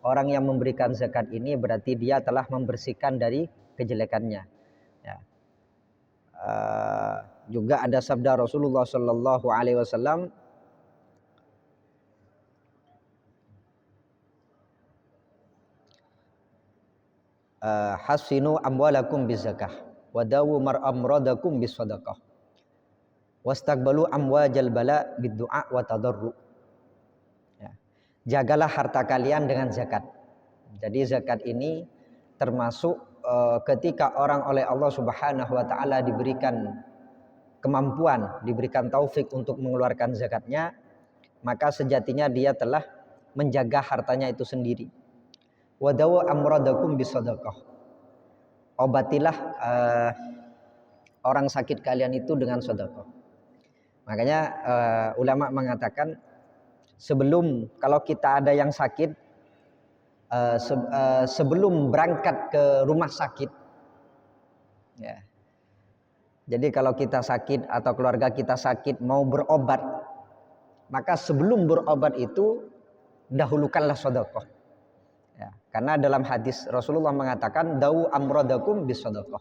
orang yang memberikan zakat ini berarti dia telah membersihkan dari kejelekannya. Ya. Juga ada sabda Rasulullah Sallallahu Alaihi Wasallam, hasinu amwalakum bizakah, wadawu mar'amradakum bisadaqah, wastaqbalu amwajal bala biddu'a wa tadarru. Ya. Jagalah harta kalian dengan zakat. Jadi zakat ini termasuk ketika orang oleh Allah Subhanahu wa taala diberikan kemampuan, diberikan taufik untuk mengeluarkan zakatnya, maka sejatinya dia telah menjaga hartanya itu sendiri. Wadawu amradakum bisadaqah. Obatilah orang sakit kalian itu dengan sedekah. Makanya ulama mengatakan sebelum kalau kita ada yang sakit, sebelum berangkat ke rumah sakit, ya. Jadi kalau kita sakit atau keluarga kita sakit mau berobat, maka sebelum berobat itu dahulukanlah sedekah. Ya, karena dalam hadis Rasulullah mengatakan dawu amradakum bisadaqah.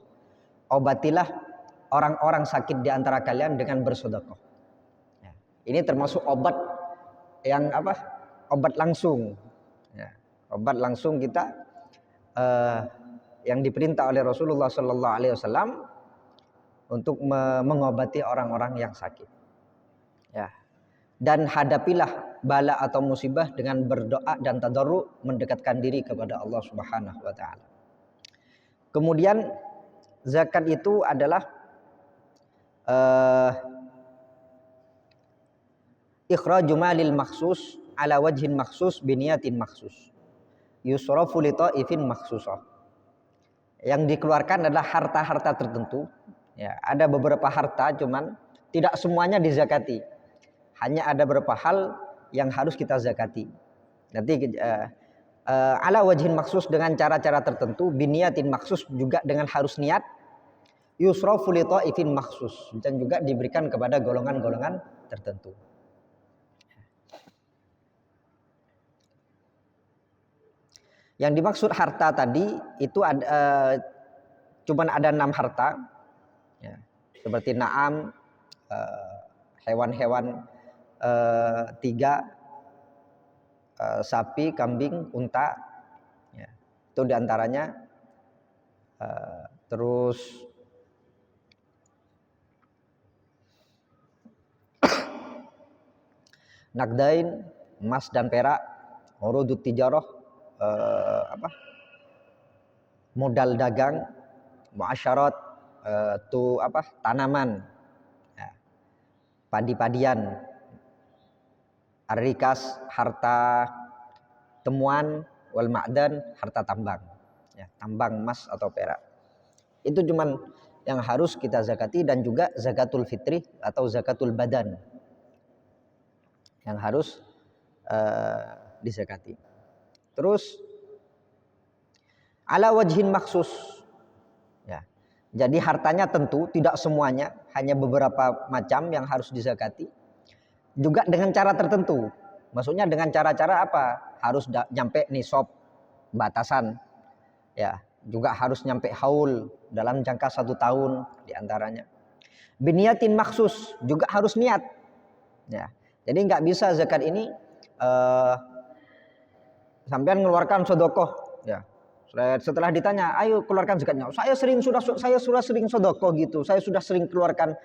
Obatilah orang-orang sakit di antara kalian dengan bersedekah. Ya, ini termasuk obat yang apa? Obat langsung. Ya, obat langsung kita yang diperintah oleh Rasulullah Sallallahu Alaihi Wasallam untuk mengobati orang-orang yang sakit. Ya. Dan hadapilah bala atau musibah dengan berdoa dan tadarru, mendekatkan diri kepada Allah Subhanahu wa taala. Kemudian zakat itu adalah ikhraju malil makhsus ala wajhin makhsus biniyatin makhsus yusrafu li ta'ifin makhsusah. Yang dikeluarkan adalah harta-harta tertentu. Ya, ada beberapa harta cuman tidak semuanya dizakati. Hanya ada beberapa hal yang harus kita zakati. Nanti ala wajhin maksus dengan cara-cara tertentu, biniyatin maksus juga dengan harus niat, yusrafu li ta'ifin maksus, dan juga diberikan kepada golongan-golongan tertentu. Yang dimaksud harta tadi itu cuman ada 6 harta, ya, seperti na'am, hewan-hewan 3, sapi, kambing, unta, ya, itu diantaranya. Terus nakdain, emas dan perak, urudut tijarah, modal dagang, muasyarat, tanaman, ya, padi-padian, ar-rikas, harta temuan, wal ma'dan, harta tambang, ya, tambang emas atau perak. Itu cuman yang harus kita zakati, dan juga zakatul fitri atau zakatul badan yang harus dizakati. Terus ala wajhin maksus, ya, jadi hartanya tentu tidak semuanya, hanya beberapa macam yang harus dizakati. Juga dengan cara tertentu. Maksudnya dengan cara-cara apa? Harus nyampe nisab batasan, ya, juga harus nyampe haul dalam jangka 1 tahun diantaranya. Biniyatin maksus, juga harus niat, ya. Jadi nggak bisa zakat ini sampean mengeluarkan sedekah, ya. Setelah ditanya, ayo keluarkan zakatnya. Saya sudah sering sedekah gitu. Saya sudah sering keluarkan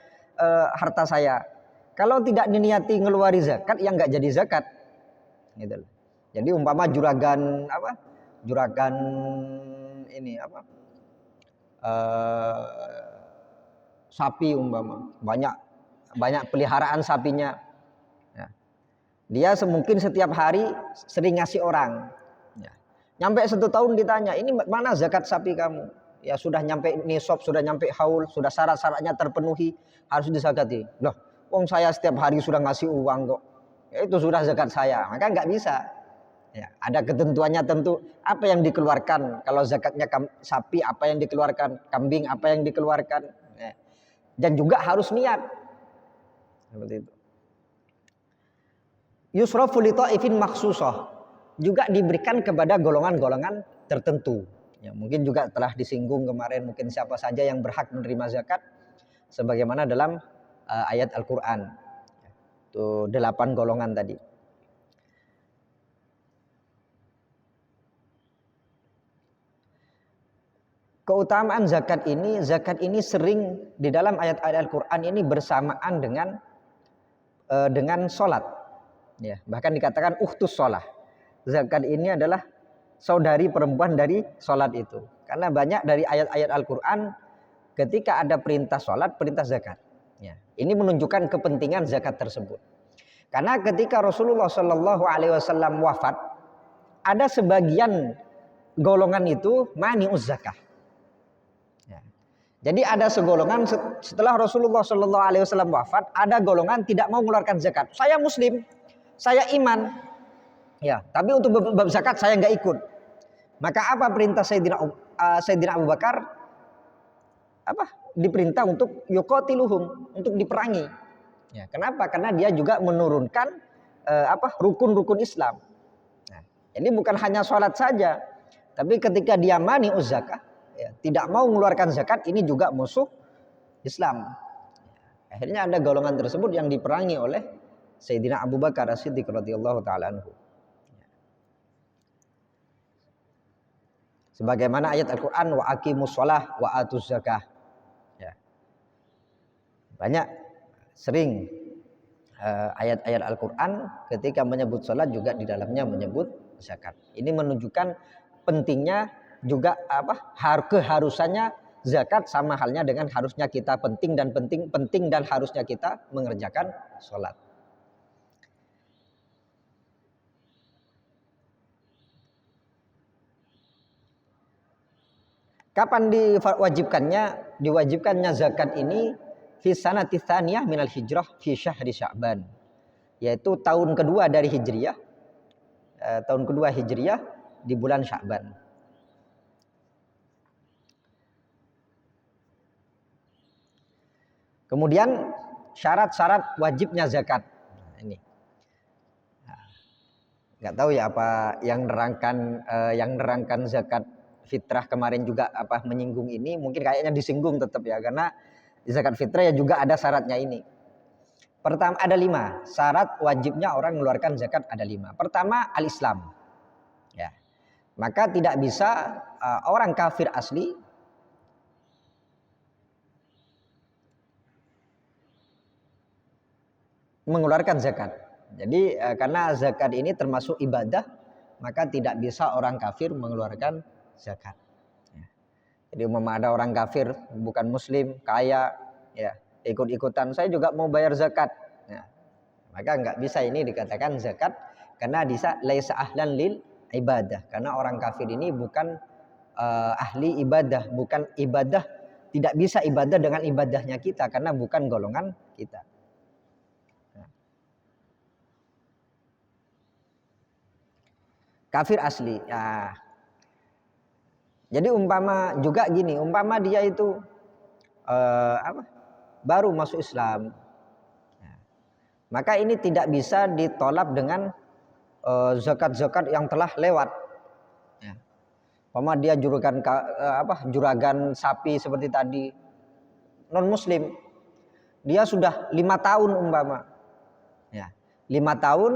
harta saya. Kalau tidak diniati ngeluari zakat, ya nggak jadi zakat. Gitu. Jadi umpama juragan ini sapi umpama, banyak peliharaan sapinya. Ya. Dia mungkin setiap hari sering ngasih orang. Ya. Nyampe 1 tahun ditanya, ini mana zakat sapi kamu? Ya sudah nyampe nisab, sudah nyampe haul, sudah syarat-syaratnya terpenuhi, harus dizakati. Loh, wong saya setiap hari sudah ngasih uang kok. Ya, itu sudah zakat saya. Maka nggak bisa. Ya, ada ketentuannya tentu. Apa yang dikeluarkan? Kalau zakatnya sapi, apa yang dikeluarkan? Kambing, apa yang dikeluarkan? Ya. Dan juga harus niat. Seperti itu. Yusrafu li ta'ifin maksusah. juga diberikan kepada golongan-golongan tertentu. Ya, mungkin juga telah disinggung kemarin, mungkin siapa saja yang berhak menerima zakat sebagaimana dalam ayat Al-Qur'an. Itu 8 golongan tadi. Keutamaan zakat ini sering di dalam ayat-ayat Al-Qur'an ini bersamaan dengan sholat. Ya, bahkan dikatakan ukhtus sholah. Zakat ini adalah saudari perempuan dari sholat itu. Karena banyak dari ayat-ayat Al-Quran ketika ada perintah sholat, perintah zakat. Ya, ini menunjukkan kepentingan zakat tersebut. Karena ketika Rasulullah SAW wafat, ada sebagian golongan itu mani'uz zakah. Ya. Jadi ada segolongan setelah Rasulullah SAW wafat, ada golongan tidak mau mengeluarkan zakat. Saya Muslim, saya iman, ya, tapi untuk bab zakat saya nggak ikut. Maka apa perintah Sayyidina Abu Bakar? Diperintah untuk yuqatiluhum, untuk diperangi. Ya, kenapa? Karena dia juga menurunkan rukun-rukun Islam. Nah, ini bukan hanya sholat saja, tapi ketika dia mani'uz zakah, ya, tidak mau mengeluarkan zakat, ini juga musuh Islam. Akhirnya ada golongan tersebut yang diperangi oleh Sayyidina Abu Bakar As-Siddiq radhiyallahu taala anhu. Sebagaimana ayat Al-Qur'an wa aqimus shalah wa atuz zakah. Ya. Banyak sering ayat-ayat Al-Qur'an ketika menyebut salat juga di dalamnya menyebut zakat. Ini menunjukkan pentingnya juga keharusannya zakat, sama halnya dengan harusnya kita penting dan harusnya kita mengerjakan salat. Kapan diwajibkannya zakat ini? Fi sanati tsaniyah minal hijrah fi syahri Sya'ban. Yaitu tahun kedua dari Hijriyah. Tahun kedua Hijriyah di bulan Sya'ban. Kemudian syarat-syarat wajibnya zakat. Nah, ini. Enggak tahu ya apa yang nerangkan zakat fitrah kemarin juga menyinggung ini, mungkin kayaknya disinggung tetap ya, karena di zakat fitrah ya juga ada syaratnya ini. Pertama ada 5 syarat wajibnya orang mengeluarkan zakat, ada 5. Pertama al-Islam. Ya. Maka tidak bisa orang kafir asli mengeluarkan zakat. Jadi karena zakat ini termasuk ibadah, maka tidak bisa orang kafir mengeluarkan zakat. Ya. Jadi ada orang kafir bukan muslim, kaya, ya, ikut-ikutan saya juga mau bayar zakat. Ya. Maka nggak bisa ini dikatakan zakat, karena laisa ahlan lil ibadah. Karena orang kafir ini bukan ahli ibadah, bukan ibadah, tidak bisa ibadah dengan ibadahnya kita karena bukan golongan kita. Ya. Kafir asli. Ya. Jadi umpama dia itu baru masuk Islam, ya, maka ini tidak bisa ditolak dengan zakat-zakat yang telah lewat. Ya. Umpama dia juragan sapi seperti tadi, non Muslim, dia sudah 5 tahun umpama, ya, 5 tahun.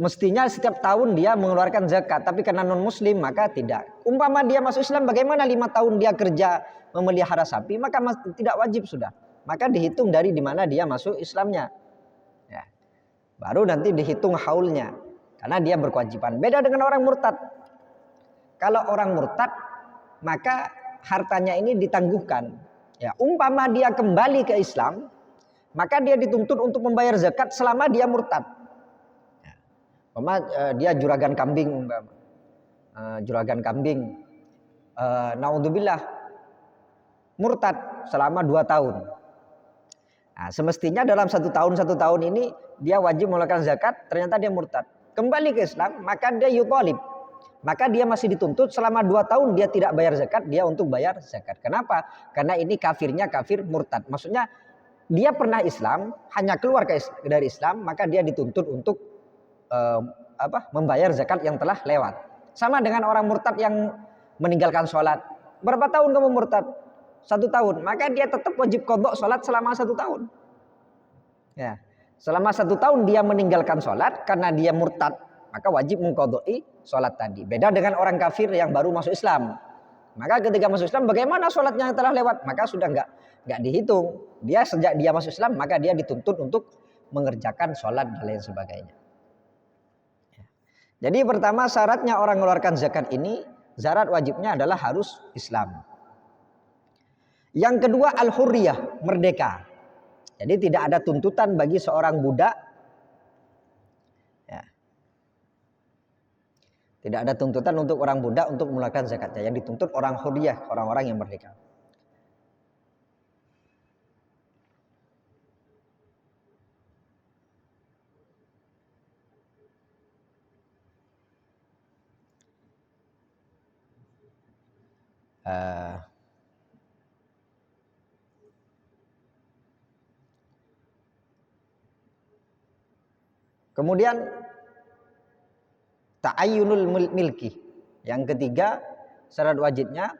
Mestinya setiap tahun dia mengeluarkan zakat, tapi karena non muslim maka tidak. Umpama dia masuk Islam, bagaimana 5 tahun dia kerja memelihara sapi, maka tidak wajib sudah. Maka dihitung dari di mana dia masuk Islamnya. Ya. Baru nanti dihitung haulnya, karena dia berkewajiban. Beda dengan orang murtad. Kalau orang murtad, maka hartanya ini ditangguhkan. Ya. Umpama dia kembali ke Islam, maka dia dituntut untuk membayar zakat selama dia murtad. Dia juragan kambing, naudzubillah, murtad selama 2 tahun. Nah, semestinya dalam 1 tahun ini dia wajib mengeluarkan zakat, ternyata dia murtad. Kembali ke Islam, maka dia yutalib. Maka dia masih dituntut selama 2 tahun dia tidak bayar zakat, dia untuk bayar zakat. Kenapa? Karena ini kafirnya kafir murtad. Maksudnya dia pernah Islam, hanya keluar dari Islam, maka dia dituntut untuk membayar zakat yang telah lewat. Sama dengan orang murtad yang meninggalkan sholat. Berapa tahun kamu murtad? 1 tahun. Maka dia tetap wajib qadha sholat selama 1 tahun. Ya, selama 1 tahun dia meninggalkan sholat karena dia murtad, maka wajib mengqadha'i sholat tadi. Beda dengan orang kafir yang baru masuk Islam. Maka ketika masuk Islam, bagaimana sholatnya yang telah lewat? Maka sudah nggak dihitung. Dia sejak dia masuk Islam, maka dia dituntut untuk mengerjakan sholat dan lain sebagainya. Jadi pertama syaratnya orang mengeluarkan zakat ini, syarat wajibnya adalah harus Islam. Yang kedua al-hurriyah, merdeka. Jadi tidak ada tuntutan bagi seorang budak. Ya. Tidak ada tuntutan untuk orang budak untuk mengeluarkan zakatnya. Yang dituntut orang hurriyah, orang-orang yang merdeka. Kemudian ta'ayyunul milki. Yang ketiga syarat wajibnya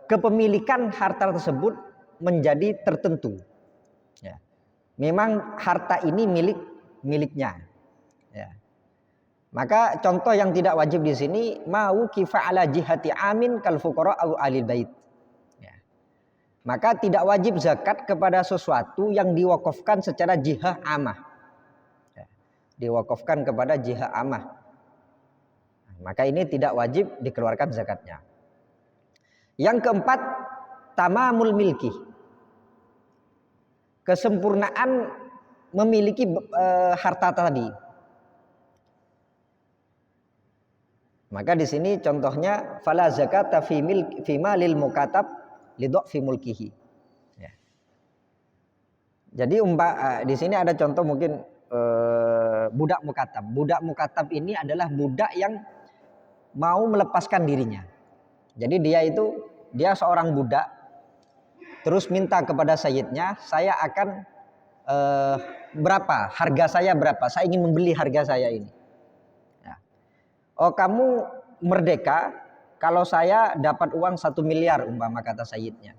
kepemilikan harta tersebut menjadi tertentu. Ya. Memang harta ini miliknya. Ya. Maka contoh yang tidak wajib di sini mau kifa'ala jihati amin kal fuqara au alil bait. Ya. Maka tidak wajib zakat kepada sesuatu yang diwakafkan secara jihah amah. Ya. Diwakafkan kepada jihah amah. Maka ini tidak wajib dikeluarkan zakatnya. Yang keempat, tamamul milki. Kesempurnaan memiliki harta tadi. Maka di sini contohnya fala zakata fi malil mukatab li dha'fi mulkihi. Ya. Jadi di sini ada contoh mungkin budak mukatab. Budak mukatab ini adalah budak yang mau melepaskan dirinya. Jadi dia seorang budak terus minta kepada sayyidnya, saya akan berapa? Harga saya berapa? Saya ingin membeli harga saya ini. Oh, kamu merdeka kalau saya dapat uang 1 miliar umpama kata sayyidnya.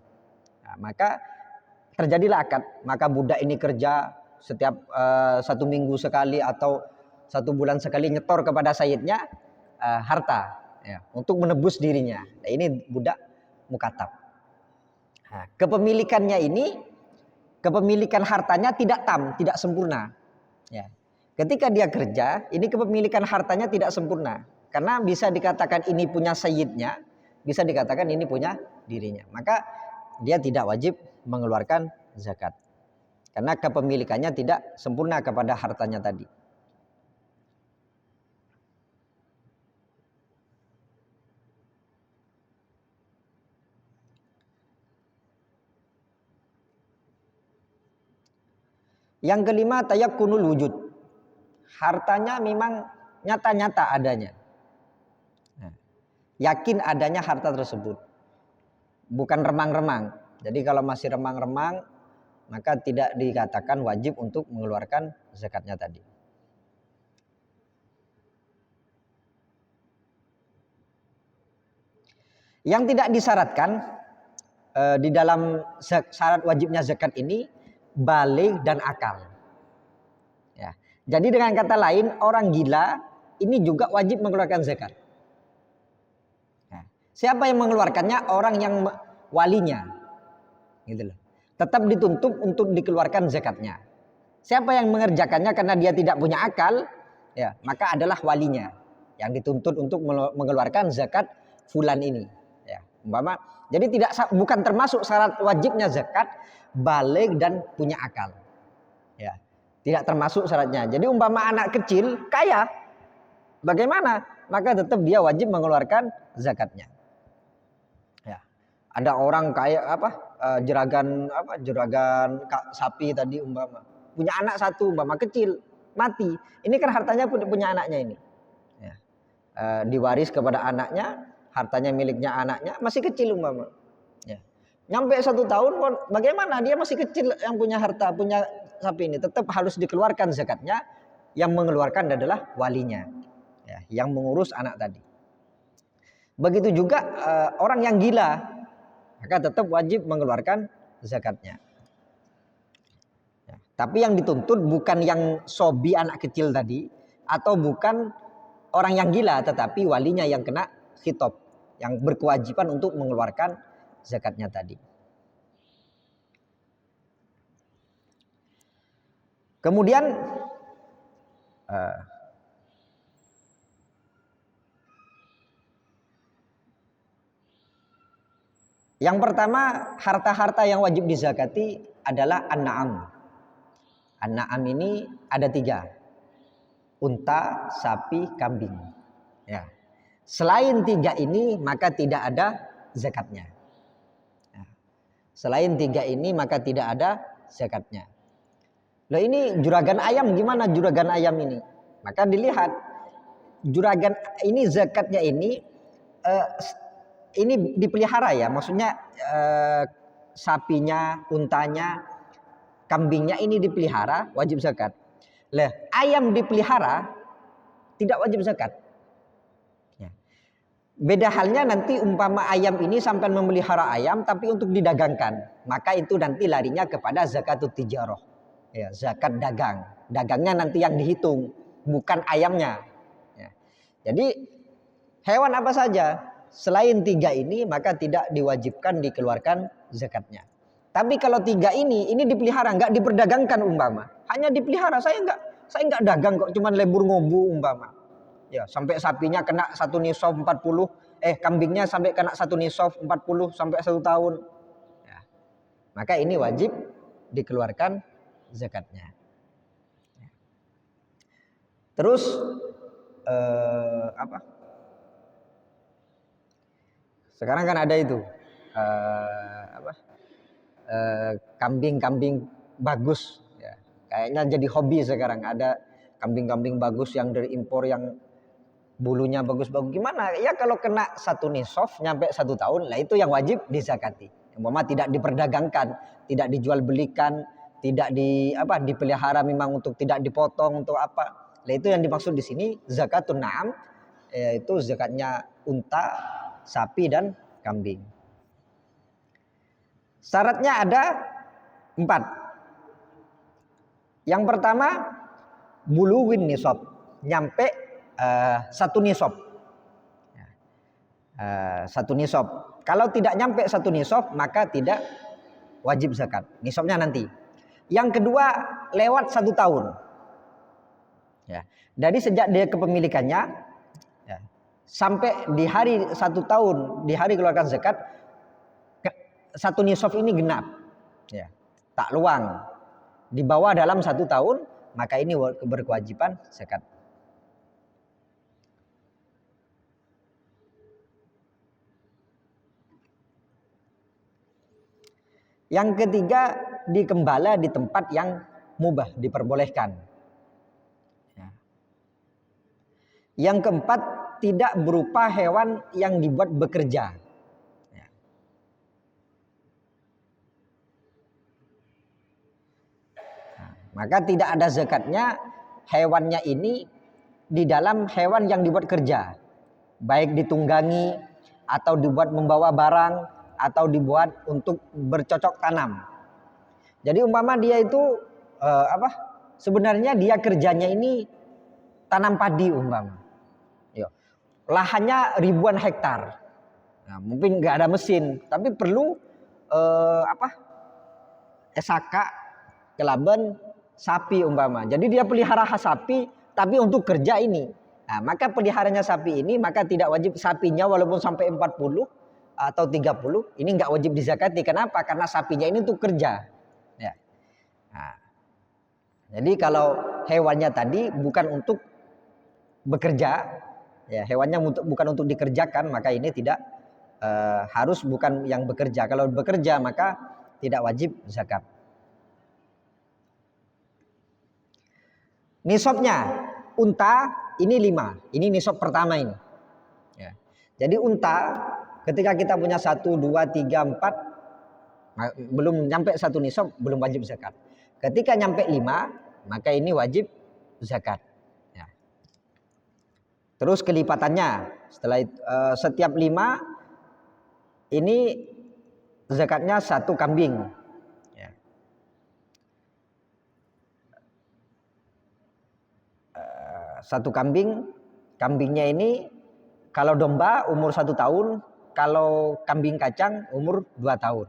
Nah, maka terjadilah akad. Maka budak ini kerja setiap 1 minggu sekali atau 1 bulan sekali nyetor kepada sayyidnya harta ya, untuk menebus dirinya. Nah, ini budak mukatab. Nah, kepemilikan hartanya tidak sempurna. Ya. Ketika dia kerja, ini kepemilikan hartanya tidak sempurna. Karena bisa dikatakan ini punya sayyidnya, bisa dikatakan ini punya dirinya. Maka dia tidak wajib mengeluarkan zakat. Karena kepemilikannya tidak sempurna kepada hartanya tadi. Yang kelima, tayakkunul wujud. Hartanya memang nyata-nyata adanya. Yakin adanya harta tersebut. Bukan remang-remang. Jadi kalau masih remang-remang, maka tidak dikatakan wajib untuk mengeluarkan zakatnya tadi. Yang tidak disyaratkan di dalam syarat wajibnya zakat ini, baligh dan akal. Ya. Jadi dengan kata lain, orang gila ini juga wajib mengeluarkan zakat. Ya. Siapa yang mengeluarkannya? Orang yang walinya, gitu loh. Tetap dituntut untuk dikeluarkan zakatnya. Siapa yang mengerjakannya karena dia tidak punya akal, ya maka adalah walinya yang dituntut untuk mengeluarkan zakat fulan ini. Ya, umpama, jadi bukan termasuk syarat wajibnya zakat baligh dan punya akal. Ya, tidak termasuk syaratnya. Jadi umpama anak kecil kaya, bagaimana? Maka tetap dia wajib mengeluarkan zakatnya. Ya, ada orang kaya jeragan sapi tadi umpama punya anak 1 umpama kecil mati. Ini kan hartanya punya anaknya ini. Ya. Diwaris kepada anaknya, hartanya miliknya anaknya, masih kecil umpama. Ya. Nyampe 1 tahun, bagaimana dia masih kecil yang punya harta, punya sapi ini, tetap harus dikeluarkan zakatnya yang mengeluarkan adalah walinya, ya, yang mengurus anak tadi. Begitu juga orang yang gila, maka tetap wajib mengeluarkan zakatnya. Ya, tapi yang dituntut bukan yang sobi anak kecil tadi, atau bukan orang yang gila, tetapi walinya yang kena khitab, yang berkewajiban untuk mengeluarkan zakatnya tadi. Kemudian yang pertama, harta-harta yang wajib dizakati adalah an-na'am. An-na'am ini ada 3. Unta, sapi, kambing. Ya. Selain 3 ini maka tidak ada zakatnya. Ya. Selain 3 ini maka tidak ada zakatnya. Loh, ini juragan ayam, gimana juragan ayam ini? Maka dilihat juragan ini zakatnya ini dipelihara ya, maksudnya sapinya, untanya, kambingnya ini dipelihara, wajib zakat. Lah, ayam dipelihara tidak wajib zakat. Ya. Beda halnya nanti umpama ayam ini sampai memelihara ayam tapi untuk didagangkan, maka itu nanti larinya kepada zakatut tijarah. Ya, zakat dagang. Dagangnya nanti yang dihitung, bukan ayamnya. Ya. Jadi hewan apa saja selain 3 ini maka tidak diwajibkan dikeluarkan zakatnya. Tapi kalau 3 ini dipelihara, nggak diperdagangkan umpama, hanya dipelihara, saya nggak dagang kok, cuman lebur ngobu umpama. Ya, sampai sapinya kena 1 nisab 40, kambingnya sampai kena 1 nisab 40 sampai 1 tahun. Ya. Maka ini wajib dikeluarkan zakatnya. Terus sekarang kan ada itu kambing-kambing bagus ya. Kayaknya jadi hobi sekarang, ada kambing-kambing bagus yang dari impor yang bulunya bagus-bagus. Gimana ya kalau kena 1 nisab nyampe 1 tahun, lah itu yang wajib dizakati. Umpama tidak diperdagangkan, tidak dijual belikan, tidak dipelihara memang untuk tidak dipotong untuk apa. Lah itu yang dimaksud di sini zakatun na'am, yaitu zakatnya unta, sapi dan kambing. Syaratnya ada 4. Yang pertama, buluwin nisab, nyampe 1 nisab. 1 nisab. Kalau tidak nyampe 1 nisab maka tidak wajib zakat. Nisabnya nanti. Yang kedua, lewat 1 tahun. Ya. Dari sejak dia kepemilikannya ya, sampai di hari 1 tahun, di hari keluarkan zakat, 1 nisab ini genap. Ya. Tak luang. Dibawa dalam 1 tahun, maka ini berkewajiban zakat. Yang ketiga, dikembala di tempat yang mubah, diperbolehkan. Ya. Yang keempat, tidak berupa hewan yang dibuat bekerja. Ya. Nah, maka tidak ada zakatnya hewannya ini di dalam hewan yang dibuat kerja, baik ditunggangi atau dibuat membawa barang atau dibuat untuk bercocok tanam. Jadi umpama dia itu sebenarnya dia kerjanya ini tanam padi umpama. Yo. Lahannya ribuan hektar. Nah, mungkin nggak ada mesin, tapi perlu esaka, kelaban, sapi umpama. Jadi dia pelihara sapi tapi untuk kerja ini. Nah, maka peliharanya sapi ini maka tidak wajib, sapinya walaupun sampai 40 atau 30 ini nggak wajib dizakati. Kenapa? Karena sapinya ini untuk kerja. Ya. Nah, jadi kalau hewannya tadi bukan untuk bekerja, ya hewannya bukan untuk dikerjakan, maka ini tidak harus bukan yang bekerja. Kalau bekerja maka tidak wajib zakat. Nisabnya unta ini 5. Ini nisab pertama ini. Ya. Jadi unta ketika kita punya 1, 2, 3, 4 belum nyampe 1 nisab belum wajib zakat. Ketika nyampe 5 maka ini wajib zakat. Ya. Terus kelipatannya setelah setiap 5 ini zakatnya 1 kambing. Ya. Satu kambing, kambingnya ini kalau domba umur 1 tahun, kalau kambing kacang umur 2 tahun.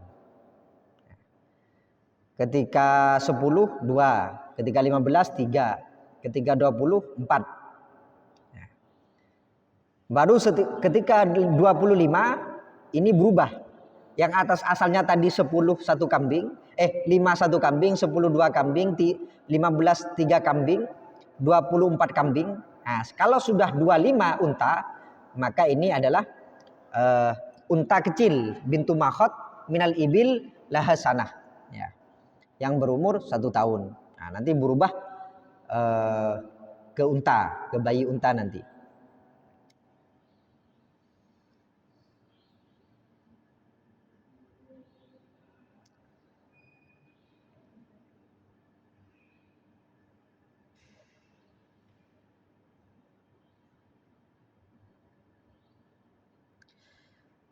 Ketika 10 2, ketika 15 3, ketika 20 4. Baru ketika 25 ini berubah. Yang atas asalnya tadi 10 1 kambing, 5 1 kambing, 10 2 kambing, 15 3 kambing, 24 kambing. Nah, kalau sudah 25 unta, maka ini adalah unta kecil bintu makhot minal ibil lahasanah. Ya. Yang berumur 1 tahun. Nah, nanti berubah ke unta, ke bayi unta nanti.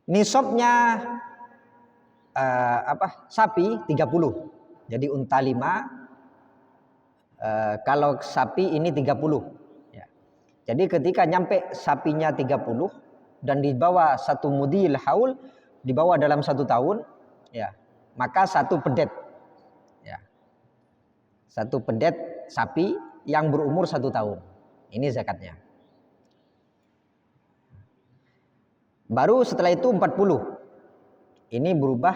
Nisabnya sapi 30. Jadi unta 5, kalau sapi ini 30. Ya. Jadi ketika nyampe sapinya 30 dan dibawa 1 mudhil haul, dibawa dalam 1 tahun, ya, maka 1 pedet. Ya. 1 pedet sapi yang berumur 1 tahun. Ini zakatnya. Baru setelah itu 40. Ini berubah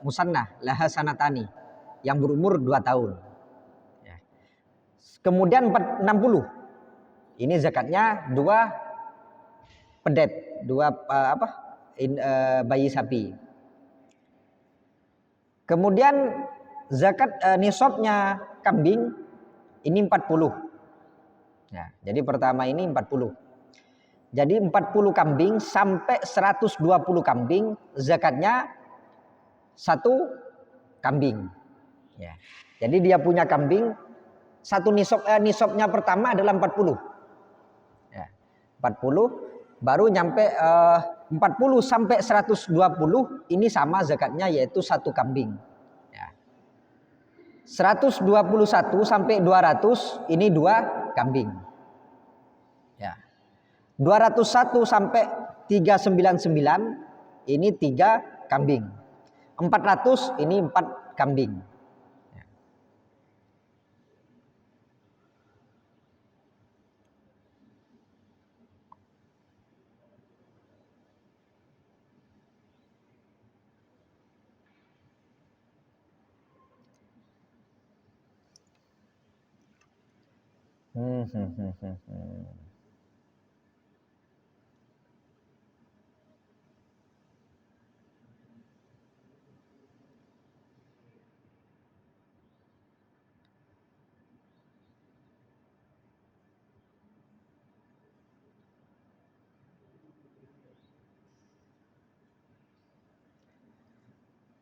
musannah laha sanatani yang berumur 2 tahun. Ya. Kemudian 60. Ini zakatnya 2 pedet, 2 bayi sapi. Kemudian zakat nisabnya kambing ini 40. Ya, jadi pertama ini 40. Jadi 40 kambing sampai 120 kambing zakatnya 1 kambing. Ya. Jadi dia punya kambing 1 nisabnya pertama adalah 40. Ya. 40 baru nyampe 40 sampai 120 ini sama zakatnya yaitu 1 kambing. Ya. 121 sampai 200 ini 2 kambing. Ya. 201 sampai 399 ini 3 kambing. 400 ini 4 kambing. Ya.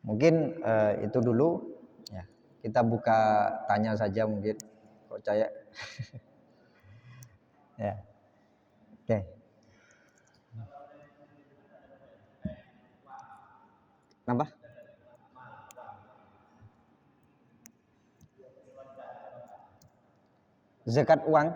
Mungkin itu dulu ya. Kita buka tanya saja mungkin. Kok Caya? Ya. Oke. Nambah? Zakat uang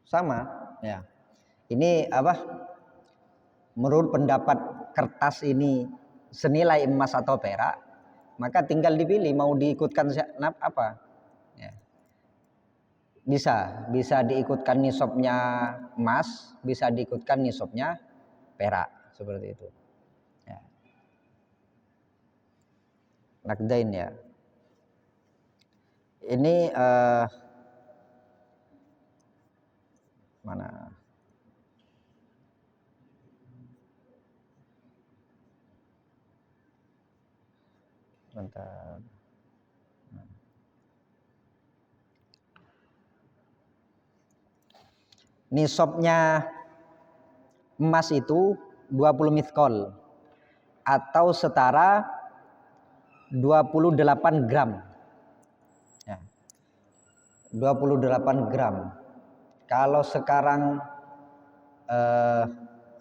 sama ya. Ini menurut pendapat kertas ini senilai emas atau perak, maka tinggal dipilih mau diikutkan apa. Ya. Bisa diikutkan nisabnya emas, bisa diikutkan nisabnya perak, seperti itu. Ya. Nakdain ya. Ini mana? Bentar. Nisabnya emas itu 20 mithqal atau setara 28 gram. Ya. 28 gram. Kalau sekarang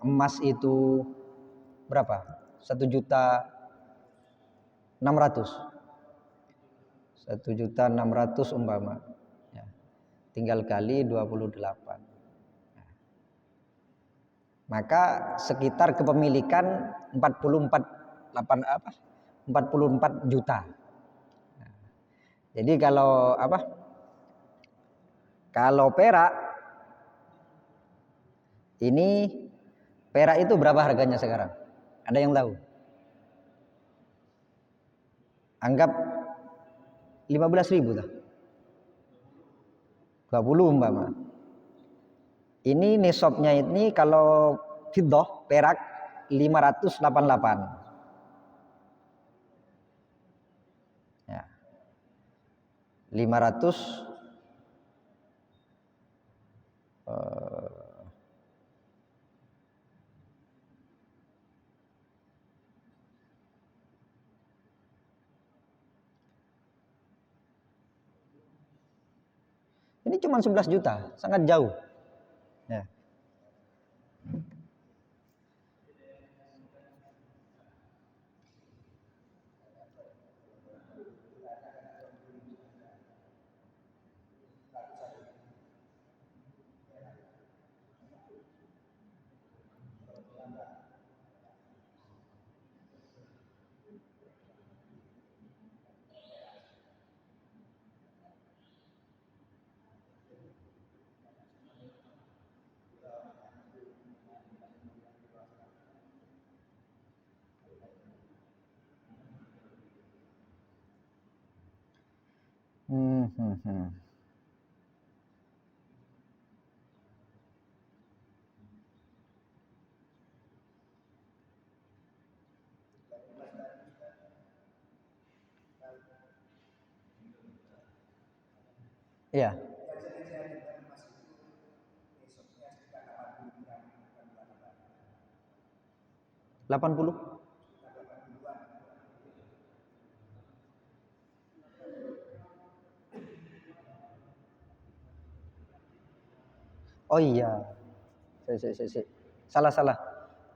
emas itu berapa? 1.600.000. 1.600.000 umpama. Ya. Tinggal kali 28. Maka sekitar kepemilikan 44 juta. Jadi kalau Kalau perak ini itu berapa harganya sekarang? Ada yang tahu? Anggap 15.000 dah. 20 umpama. Ini nisabnya ini kalau fiddah perak 588. Ya. 500 ini cuma 11 juta, sangat jauh. Ya. Iya. 80. Oh iya. Salah.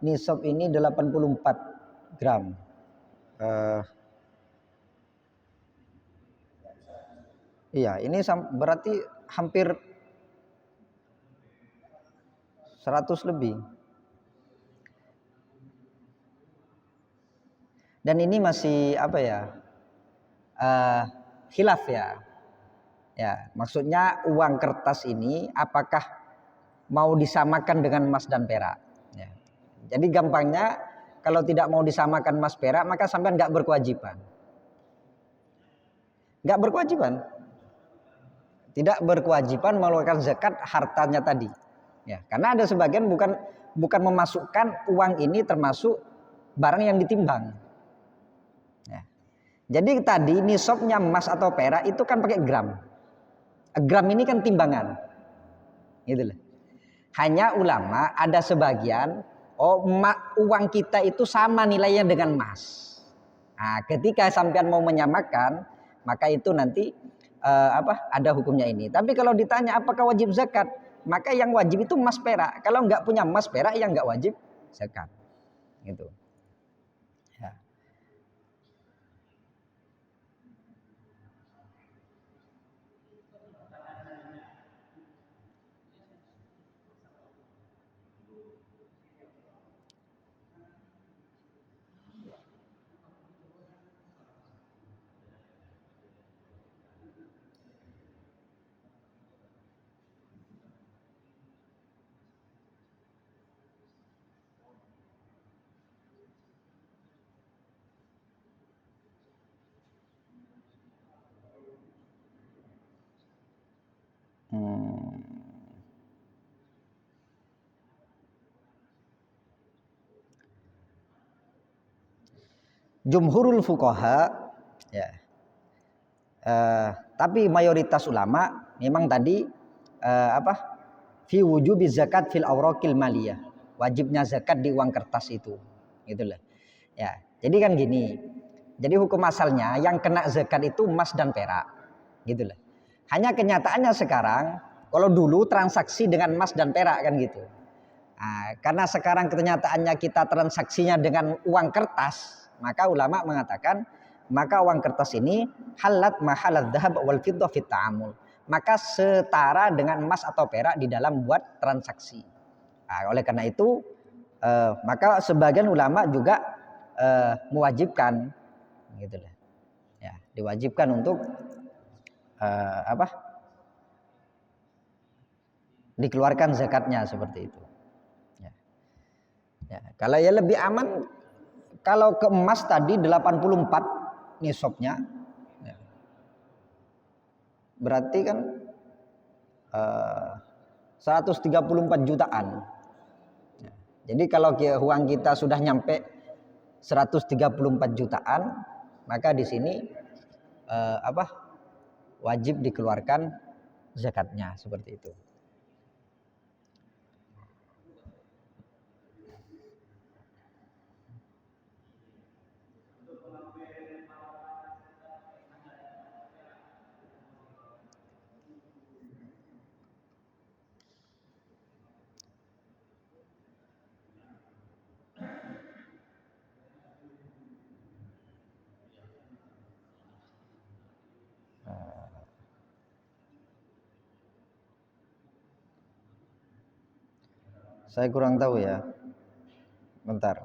Nisab ini 84 gram. Iya, ini berarti hampir 100 lebih. Dan ini masih khilaf ya. Ya, maksudnya uang kertas ini apakah mau disamakan dengan emas dan perak. Ya. Jadi gampangnya kalau tidak mau disamakan emas perak maka sampean nggak berkewajiban. Nggak berkewajiban. Tidak berkewajiban mengeluarkan zakat hartanya tadi. Ya, karena ada sebagian bukan memasukkan uang ini termasuk barang yang ditimbang. Ya. Jadi tadi nisabnya emas atau perak itu kan pakai gram. Gram ini kan timbangan. Gitu loh. Hanya ulama ada sebagian uang kita itu sama nilainya dengan emas. Nah, ketika sampean mau menyamakan, maka itu nanti ada hukumnya ini. Tapi kalau ditanya apakah wajib zakat, maka yang wajib itu emas perak. Kalau nggak punya emas perak yang nggak wajib zakat. Gitu. Ya. Jumhurul fuqaha ya. Tapi mayoritas ulama memang tadi fi wujubi zakat fil awraqil maliyah. wajibnya zakat di uang kertas itu, gitu loh. Ya, jadi kan gini. Jadi hukum asalnya yang kena zakat itu emas dan perak, gitu loh. Hanya kenyataannya sekarang, kalau dulu transaksi dengan emas dan perak kan gitu. Nah, karena sekarang kenyataannya kita transaksinya dengan uang kertas, maka ulama mengatakan maka uang kertas ini halat mahalat dhahab wal fiddah fit ta'amul. Maka setara dengan emas atau perak di dalam buat transaksi. Nah, oleh karena itu maka sebagian ulama juga mewajibkan, gitu lah. Ya, diwajibkan untuk dikeluarkan zakatnya seperti itu. Ya. Ya, kalau ya lebih aman kalau ke emas tadi 84 nisabnya, ya, berarti kan 134 jutaan. Ya, jadi kalau uang kita sudah nyampe 134 jutaan, maka di sini wajib dikeluarkan zakatnya seperti itu. Saya kurang tahu ya. Bentar.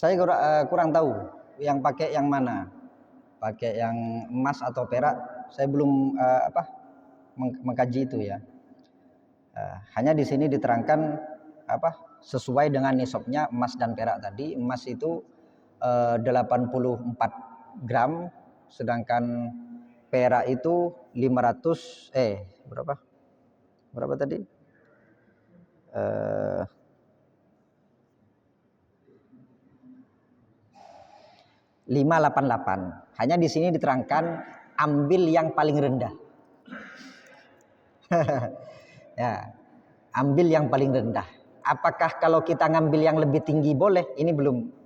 Saya kurang tahu yang pakai yang mana, pakai yang emas atau perak. Saya belum mengkaji itu ya. Hanya di sini diterangkan sesuai dengan nisabnya emas dan perak tadi. Emas itu 84 gram, sedangkan perak itu 500 berapa? Berapa tadi? 588. Hanya di sini diterangkan ambil yang paling rendah. Ya, ambil yang paling rendah. Apakah kalau kita ngambil yang lebih tinggi boleh? Ini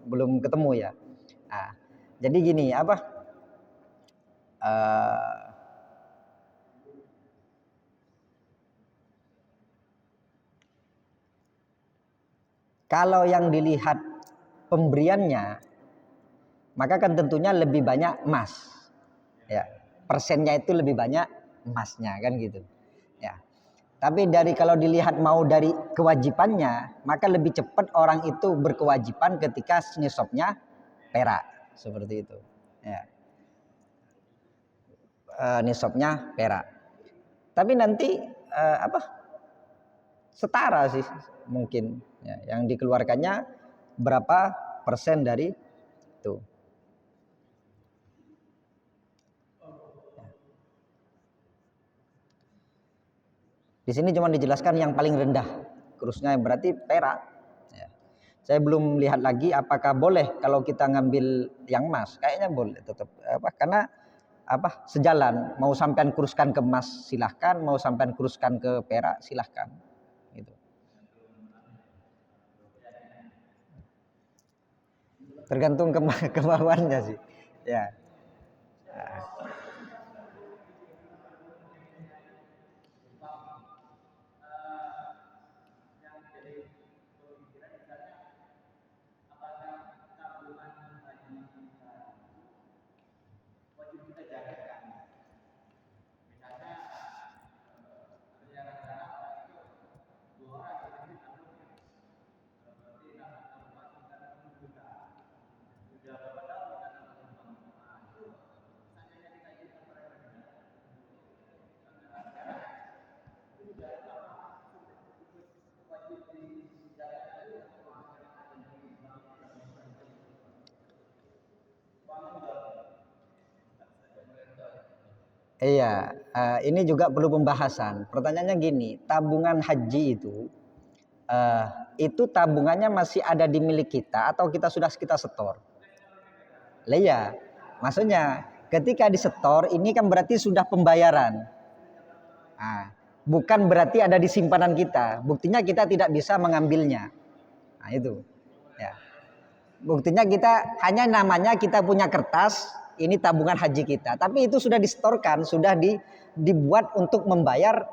belum ketemu ya. Nah, jadi gini kalau yang dilihat pemberiannya, maka kan tentunya lebih banyak emas. Ya, persennya itu lebih banyak emasnya kan gitu. Ya. Tapi kalau dilihat mau dari kewajibannya, maka lebih cepat orang itu berkewajiban ketika nisabnya perak seperti itu. Ya. Nisabnya perak. Tapi nanti setara sih mungkin. Ya, yang dikeluarkannya berapa persen dari itu. Di sini cuma dijelaskan yang paling rendah kurusnya berarti perak. Ya. Saya belum lihat lagi apakah boleh kalau kita ngambil yang emas. Kayaknya boleh tetap karena sejalan. Mau sampean kuruskan ke emas silahkan, mau sampean kuruskan ke perak silahkan. Gitu. Tergantung kemauannya sih. Ya. Iya, ini juga perlu pembahasan. Pertanyaannya gini, tabungan haji eh, itu tabungannya masih ada di milik kita atau kita setor? Lah iya, maksudnya ketika disetor ini kan berarti sudah pembayaran. Nah, bukan berarti ada di simpanan kita. Buktinya kita tidak bisa mengambilnya. Nah itu, ya. Buktinya kita hanya namanya kita punya kertas, ini tabungan haji kita. Tapi itu sudah disetorkan, sudah dibuat untuk membayar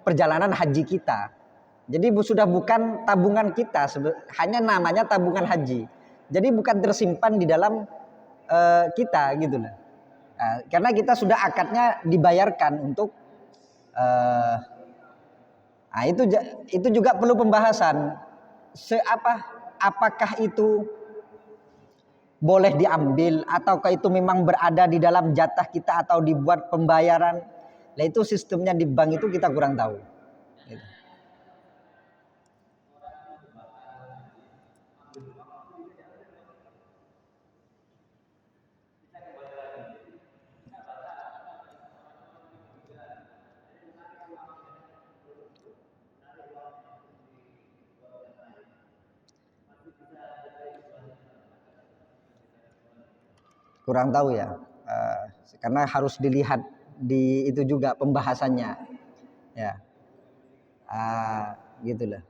perjalanan haji kita. Jadi sudah bukan tabungan kita, hanya namanya tabungan haji. Jadi bukan tersimpan di dalam kita gitu loh. Karena kita sudah akadnya dibayarkan untuk nah itu juga perlu pembahasan. Apakah itu boleh diambil ataukah itu memang berada di dalam jatah kita atau dibuat pembayaran? Nah itu sistemnya di bank itu kita kurang tahu. Gitu. Kurang tahu ya, karena harus dilihat di itu juga pembahasannya, ya, gitulah.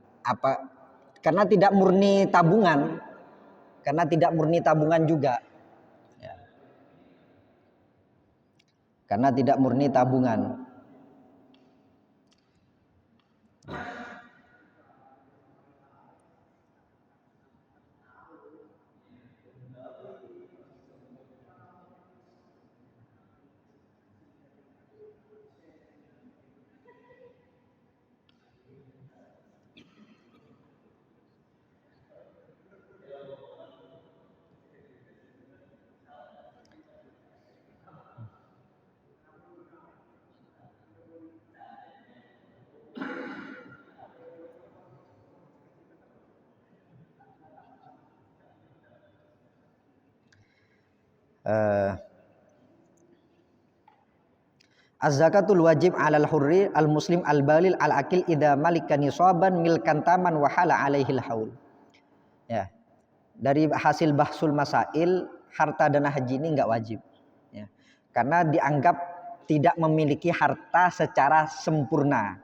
Karena tidak murni tabungan, juga, ya. Karena tidak murni tabungan. Az-zakatul wajib 'alal hurri al-muslim al-balil al-akil idza malika nisaban milkan taman wa hala 'alaihil haul. Ya. Dari hasil bahsul masail, harta dana haji ini enggak wajib. Ya. Karena dianggap tidak memiliki harta secara sempurna.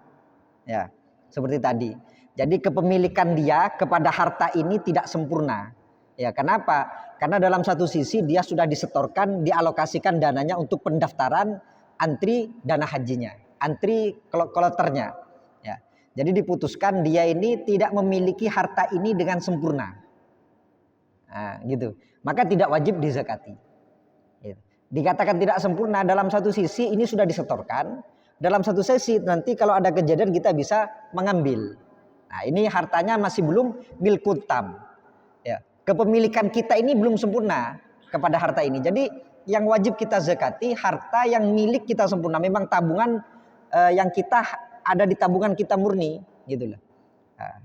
Ya. Seperti tadi. Jadi kepemilikan dia kepada harta ini tidak sempurna. Ya, kenapa? Karena dalam satu sisi dia sudah disetorkan, dialokasikan dananya untuk pendaftaran antri dana hajinya, antri kloternya. Ya. Jadi diputuskan dia ini tidak memiliki harta ini dengan sempurna. Nah, gitu. Maka tidak wajib dizakati. Gitu. Dikatakan tidak sempurna dalam satu sisi ini sudah disetorkan, dalam satu sisi nanti kalau ada kejadian kita bisa mengambil. Nah, ini hartanya masih belum milkut tam. Ya. Kepemilikan kita ini belum sempurna kepada harta ini. Jadi yang wajib kita zakati harta yang milik kita sempurna. Memang tabungan yang kita ada di tabungan kita murni, gitu loh. Nah,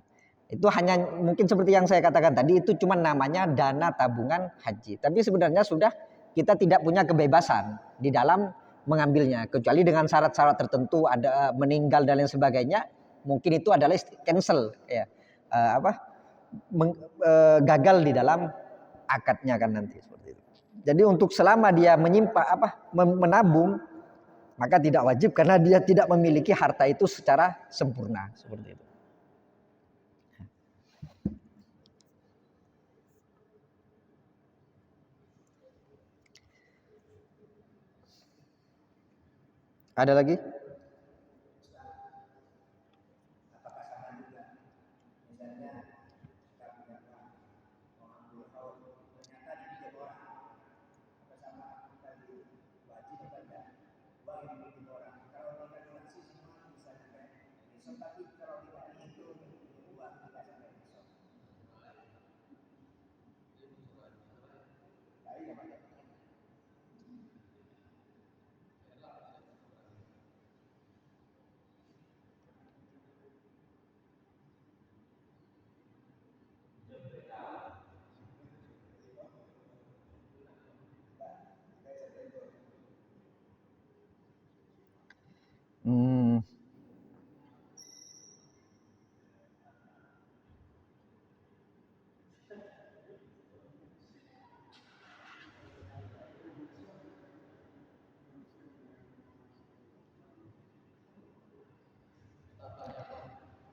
itu hanya mungkin seperti yang saya katakan tadi, itu cuma namanya dana tabungan haji. Tapi sebenarnya sudah kita tidak punya kebebasan di dalam mengambilnya, kecuali dengan syarat-syarat tertentu, ada meninggal dan lain sebagainya. Mungkin itu adalah cancel, ya, gagal di dalam akadnya kan nanti seperti itu. Jadi untuk selama dia menabung, maka tidak wajib karena dia tidak memiliki harta itu secara sempurna seperti itu. Ada lagi? Hmm.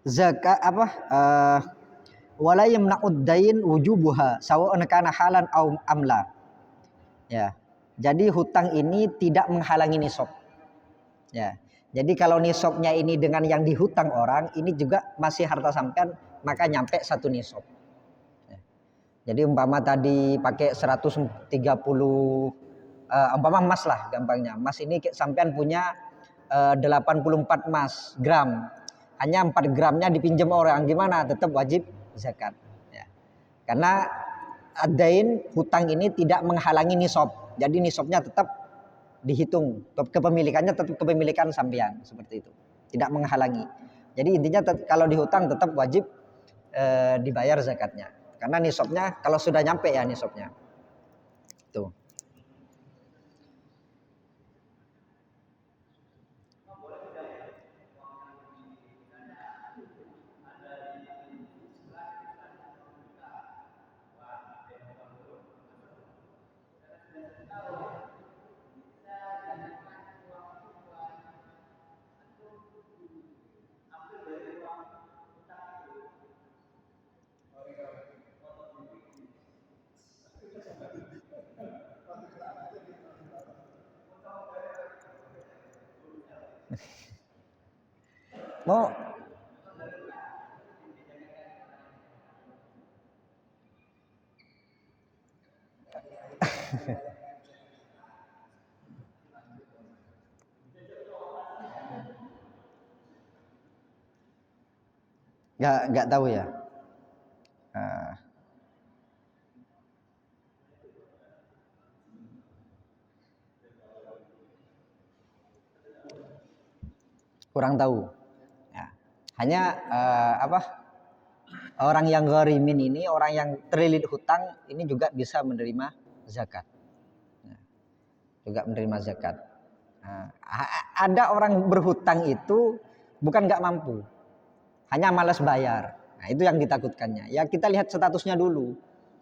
Zakat apa? Wala yamna'ud dain wujubuha sawa'un kana halan au amla. Ya. Jadi hutang ini tidak menghalangi nisab. Ya. Jadi kalau nisabnya ini dengan yang dihutang orang, ini juga masih harta sampean, maka nyampe satu nisab. Ya. Jadi umpama tadi pakai 130 umpama emas lah gampangnya. Emas ini sampean punya 84 emas gram. Hanya 4 gramnya dipinjam orang, gimana? Tetap wajib zakat. Ya. Karena adain hutang ini tidak menghalangi nisab. Jadi nisabnya tetap dihitung, kepemilikannya tetap kepemilikan sampean seperti itu. Tidak menghalangi. Jadi intinya kalau dihutang tetap wajib dibayar zakatnya. Karena nisabnya kalau sudah nyampe ya nisabnya. Tuh. Mau nggak tahu ya. Kurang tahu. Ya. Hanya apa? Orang yang gharimin ini, orang yang terlilit hutang ini juga bisa menerima zakat. Ya. Juga menerima zakat. Nah, ada orang berhutang itu bukan nggak mampu, hanya malas bayar. Nah, itu yang ditakutkannya. Ya kita lihat statusnya dulu.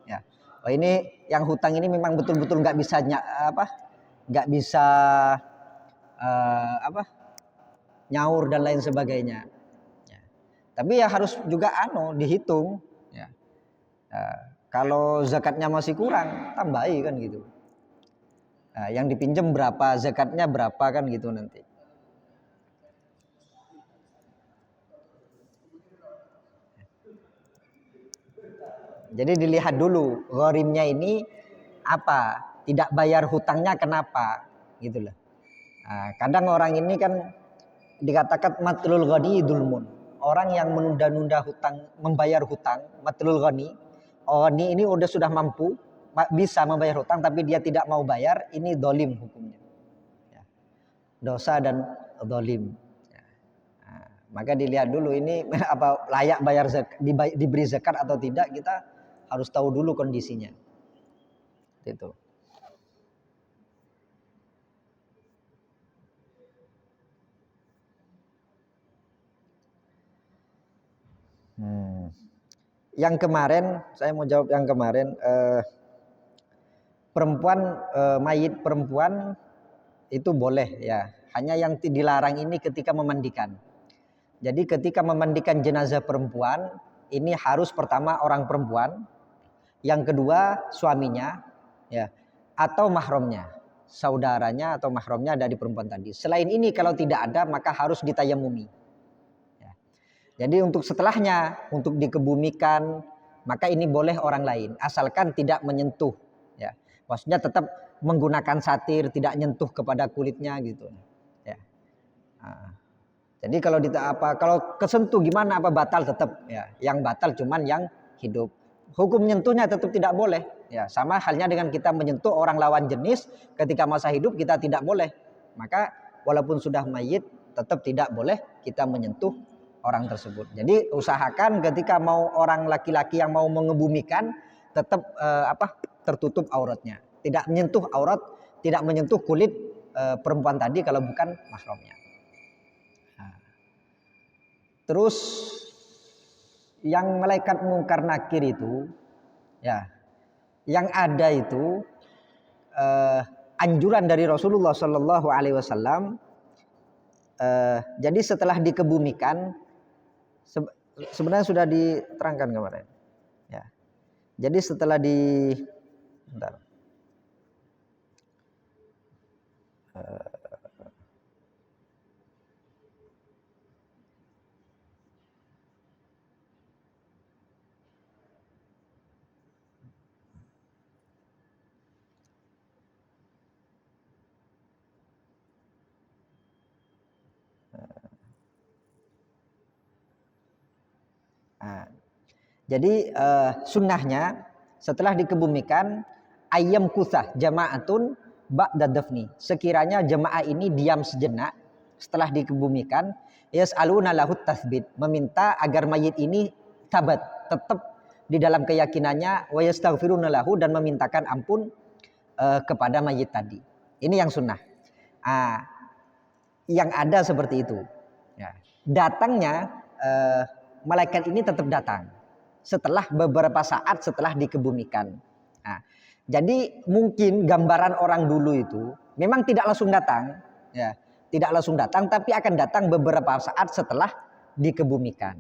Ya, oh ini yang hutang ini memang betul-betul nggak bisa nggak bisa apa, nyaur dan lain sebagainya. Ya. Tapi ya harus juga dihitung. Ya. Kalau zakatnya masih kurang, tambahi kan gitu. Nah, yang dipinjam berapa, zakatnya berapa kan gitu nanti. Jadi dilihat dulu gharimnya ini apa, tidak bayar hutangnya kenapa, gitu loh. Nah, kadang orang ini kan dikatakan matlul ghani dulmun. Orang yang menunda-nunda hutang, membayar hutang, matlul ghani. Ghani ini sudah mampu, bisa membayar hutang tapi dia tidak mau bayar, ini dolim hukumnya. Ya. Dosa dan dolim. Ya. Nah, maka dilihat dulu ini apa layak bayar zakat, diberi zakat atau tidak, kita harus tahu dulu kondisinya. Itu. Yang kemarin saya mau jawab yang kemarin perempuan mayit perempuan itu boleh ya. Hanya yang dilarang ini ketika memandikan. Jadi ketika memandikan jenazah perempuan ini harus pertama orang perempuan, yang kedua suaminya ya atau mahramnya. saudaranya atau mahramnya dari perempuan tadi. Selain ini kalau tidak ada maka harus ditayamumi. Ya. Jadi untuk setelahnya, untuk dikebumikan, maka ini boleh orang lain asalkan tidak menyentuh. Ya. Maksudnya tetap menggunakan satir, tidak nyentuh kepada kulitnya gitu. Ya. Nah, jadi kalau kesentuh gimana, apa batal tetap ya. Yang batal cuman yang hidup. Hukum menyentuhnya tetap tidak boleh. Ya, sama halnya dengan kita menyentuh orang lawan jenis ketika masa hidup kita tidak boleh. Maka walaupun sudah mayit tetap tidak boleh kita menyentuh orang tersebut. Jadi usahakan ketika mau orang laki-laki yang mau mengebumikan tetap tertutup auratnya. Tidak menyentuh aurat, tidak menyentuh kulit perempuan tadi kalau bukan mahramnya. Terus yang malaikat mungkar nakir itu, ya, yang ada itu anjuran dari Rasulullah Shallallahu Alaihi Wasallam. Jadi setelah dikebumikan, sebenarnya sudah diterangkan kemarin. Ya, jadi setelah bentar. Nah, jadi sunnahnya setelah dikebumikan ayam kusah jama'atun ba'da dafni. Sekiranya jemaah ini diam sejenak setelah dikebumikan, yas'aluna lahut tasbit, meminta agar mayit ini tabat, tetap di dalam keyakinannya, wa yastaghfiruna lahu, dan memintakan ampun kepada mayit tadi. Ini yang sunnah. Yang ada seperti itu. Ya. Datangnya malaikat ini tetap datang setelah beberapa saat setelah dikebumikan. Nah, jadi mungkin gambaran orang dulu itu memang tidak langsung datang, ya, tidak langsung datang, tapi akan datang beberapa saat setelah dikebumikan.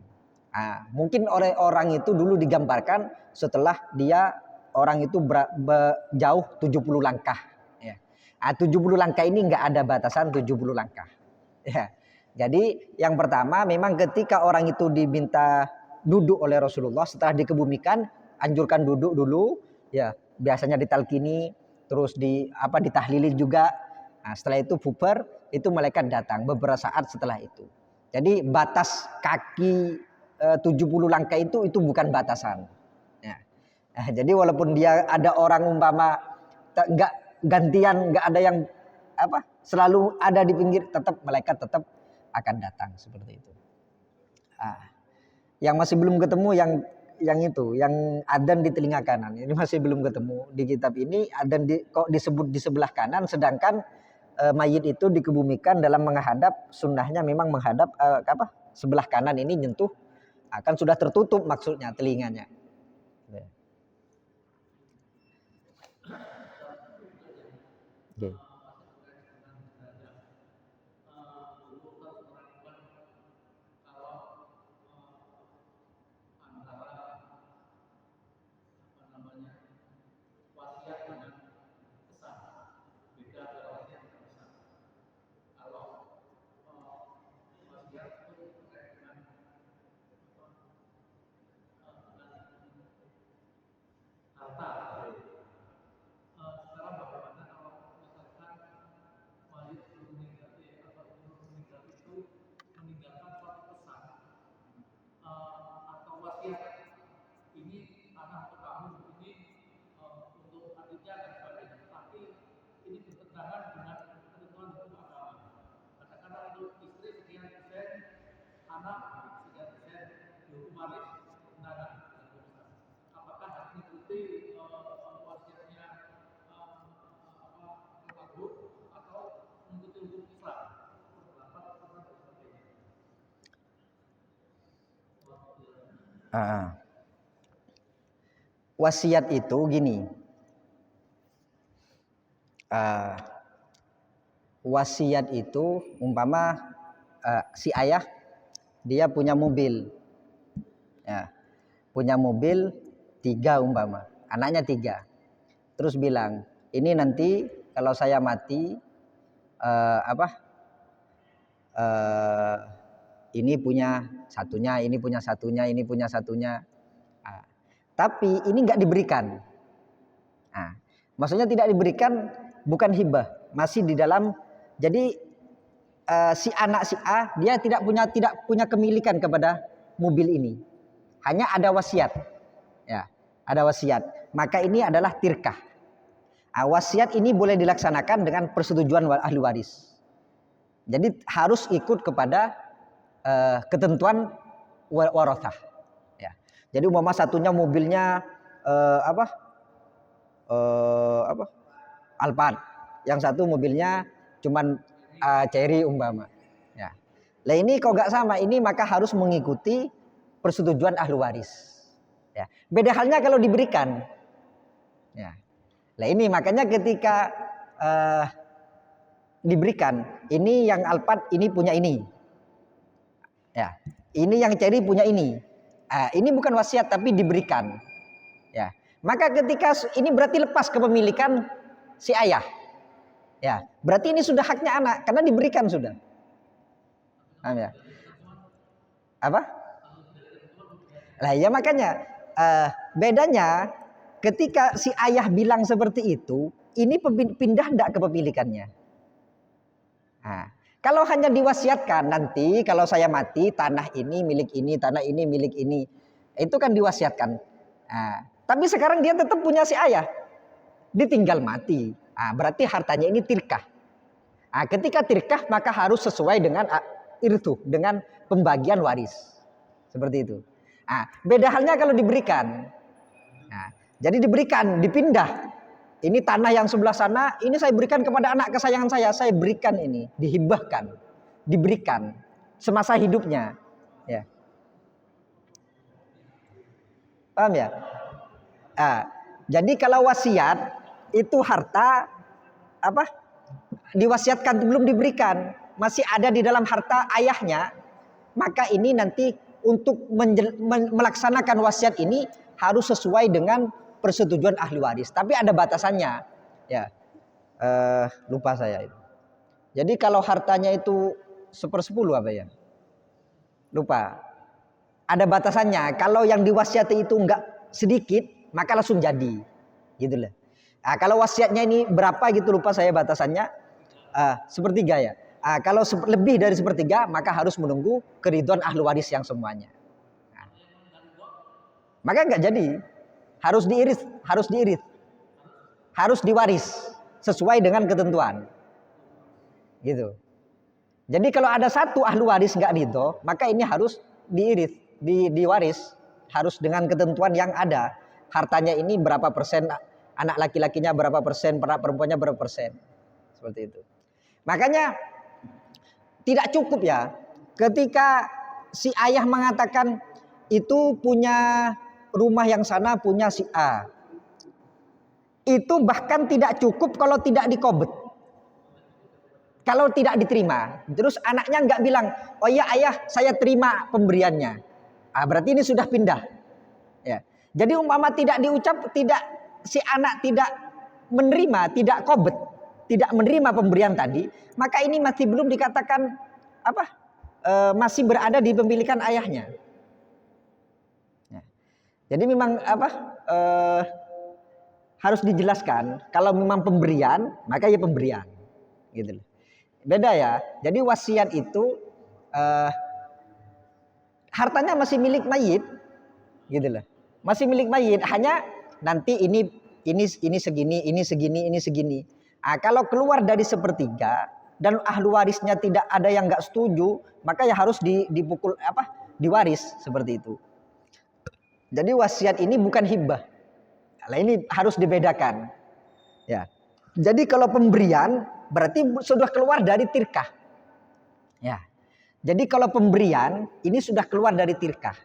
Nah, mungkin oleh orang itu dulu digambarkan setelah dia orang itu jauh 70 langkah. Ya. Nah, 70 langkah ini nggak ada batasan 70 langkah. Ya. Jadi yang pertama memang ketika orang itu diminta duduk oleh Rasulullah setelah dikebumikan, anjurkan duduk dulu, ya biasanya ditalkini, terus ditahlili juga. Nah, setelah itu bubar, itu malaikat datang beberapa saat setelah itu. Jadi batas kaki 70 langkah itu bukan batasan. Ya. Nah, jadi walaupun dia ada orang umpama nggak gantian, nggak ada yang selalu ada di pinggir, tetap malaikat tetap akan datang seperti itu. Yang masih belum ketemu yang itu, yang adzan di telinga kanan, ini masih belum ketemu di kitab ini. Adzan kok disebut di sebelah kanan, sedangkan mayit itu dikebumikan dalam menghadap, sunnahnya memang menghadap sebelah kanan ini nyentuh, akan sudah tertutup maksudnya telinganya. Okay. Wasiat itu gini, wasiat itu umpama si ayah dia punya mobil, ya, punya mobil 3 umpama, anaknya 3, terus bilang ini nanti kalau saya mati ini punya satunya, ini punya satunya, ini punya satunya. Nah, tapi ini nggak diberikan. Nah, maksudnya tidak diberikan bukan hibah, masih di dalam. Jadi si anak si A dia tidak punya kemilikan kepada mobil ini. Hanya ada wasiat. Ya, ada wasiat. Maka ini adalah tirkah. Wasiat ini boleh dilaksanakan dengan persetujuan ahli waris. Jadi harus ikut kepada ketentuan warathah. Ya. Jadi umpama satunya mobilnya Alphard, yang satu mobilnya cuman Cherry umpama. Ya. Lah ini kok nggak sama, ini maka harus mengikuti persetujuan ahli waris. Ya. Beda halnya kalau diberikan. Ya. Lah ini makanya ketika diberikan, ini yang Alphard ini punya ini. Ya. Ini yang Cherry punya ini. Ini bukan wasiat tapi diberikan. Ya. Maka ketika ini berarti lepas kepemilikan si ayah. Ya, berarti ini sudah haknya anak karena diberikan sudah. Paham ya? Apa? Lah ya makanya bedanya ketika si ayah bilang seperti itu, ini pindah enggak kepemilikannya. Nah, kalau hanya diwasiatkan nanti kalau saya mati tanah ini milik ini, tanah ini milik ini. Itu kan diwasiatkan. Nah, tapi sekarang dia tetap punya si ayah. Ditinggal mati. Berarti hartanya ini tirkah. Ketika tirkah maka harus sesuai dengan irthu, dengan pembagian waris. Seperti itu. Beda halnya kalau diberikan. Jadi diberikan, dipindah. Ini tanah yang sebelah sana, ini saya berikan kepada anak kesayangan saya berikan ini, dihibahkan, diberikan semasa hidupnya. Ya. Paham ya? Jadi kalau wasiat itu harta diwasiatkan belum diberikan, masih ada di dalam harta ayahnya, maka ini nanti untuk melaksanakan wasiat ini harus sesuai dengan persetujuan ahli waris. Tapi ada batasannya. Ya, lupa saya itu. Jadi kalau hartanya itu 1/10 apa ya? Lupa. Ada batasannya. Kalau yang diwasiati itu enggak sedikit, maka langsung jadi. Gitu loh. Kalau wasiatnya ini berapa gitu lupa saya batasannya. 1/3 ya. Kalau lebih dari 1/3 maka harus menunggu keridhaan ahli waris yang semuanya. Maka enggak jadi. Harus diiris, harus diwaris sesuai dengan ketentuan. Gitu. Jadi kalau ada satu ahli waris enggak ridho, maka ini harus diiris, diwaris, harus dengan ketentuan yang ada. Hartanya ini berapa persen, anak laki-lakinya berapa persen, anak perempuannya berapa persen. Seperti itu. Makanya tidak cukup ya ketika si ayah mengatakan itu punya rumah yang sana punya si A. Itu bahkan tidak cukup kalau tidak dikobet. Kalau tidak diterima. Terus anaknya enggak bilang, "Oh iya ayah, saya terima pemberiannya." Berarti ini sudah pindah. Ya. Jadi umpama tidak diucap, si anak tidak menerima, tidak kobet, tidak menerima pemberian tadi, maka ini masih belum dikatakan masih berada di pemilikan ayahnya. Jadi memang harus dijelaskan kalau memang pemberian maka ya pemberian gitu loh. Beda ya. Jadi wasiat itu hartanya masih milik mayit gitu loh. Masih milik mayit, hanya nanti ini segini, ini segini, ini segini. Kalau keluar dari 1/3 dan ahli warisnya tidak ada yang enggak setuju, maka ya harus dipukul diwaris seperti itu. Jadi wasiat ini bukan hibah. Nah, ini harus dibedakan. Ya. Jadi kalau pemberian berarti sudah keluar dari tirkah. Ya. Jadi kalau pemberian ini sudah keluar dari tirkah.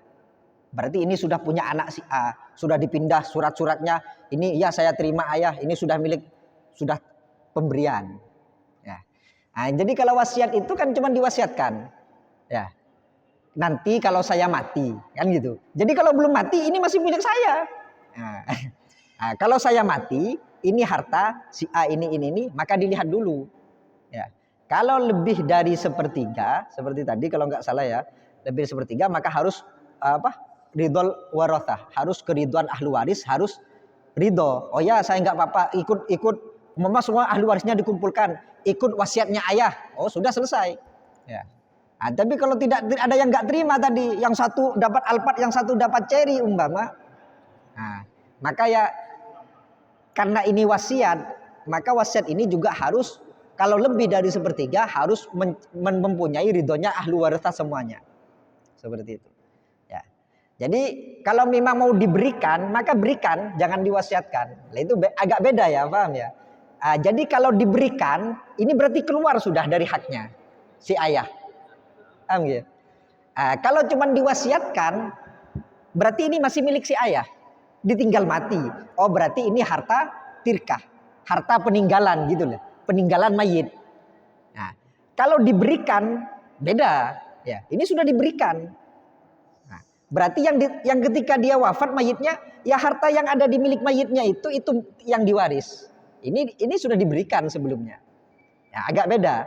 Berarti ini sudah punya anak si A, sudah dipindah surat-suratnya. Ini ya saya terima ayah, ini sudah milik, sudah pemberian. Ya. Jadi kalau wasiat itu kan cuma diwasiatkan. Ya. Nanti kalau saya mati, kan gitu. Jadi kalau belum mati ini masih milik saya. Kalau saya mati ini harta si A ini, maka dilihat dulu. Ya. Kalau lebih dari sepertiga, seperti tadi kalau nggak salah ya, lebih dari sepertiga maka harus ridol warathah, harus keriduan ahli waris, harus ridho. Oh ya, saya nggak apa-apa, ikut mama semua ahli warisnya dikumpulkan, ikut wasiatnya ayah. Oh sudah selesai. Ya. Nah, tapi kalau tidak ada yang nggak terima tadi, yang satu dapat Alphard, yang satu dapat Cherry umpama, nah, maka ya karena ini wasiat, maka wasiat ini juga harus kalau lebih dari sepertiga harus mempunyai ridhonya ahli warisah semuanya, seperti itu. Ya. Jadi kalau memang mau diberikan, maka berikan, jangan diwasiatkan. Nah, itu agak beda ya, paham ya? Jadi kalau diberikan, ini berarti keluar sudah dari haknya si ayah. Paham gitu? Kalau cuma diwasiatkan, berarti ini masih milik si ayah. Ditinggal mati. Oh berarti ini harta tirkah, harta peninggalan gitu loh, peninggalan mayit. Nah, kalau diberikan beda, ya. Ini sudah diberikan. Nah, berarti yang ketika dia wafat mayitnya, ya harta yang ada di milik mayitnya itu yang diwaris. Ini sudah diberikan sebelumnya. Ya, agak beda.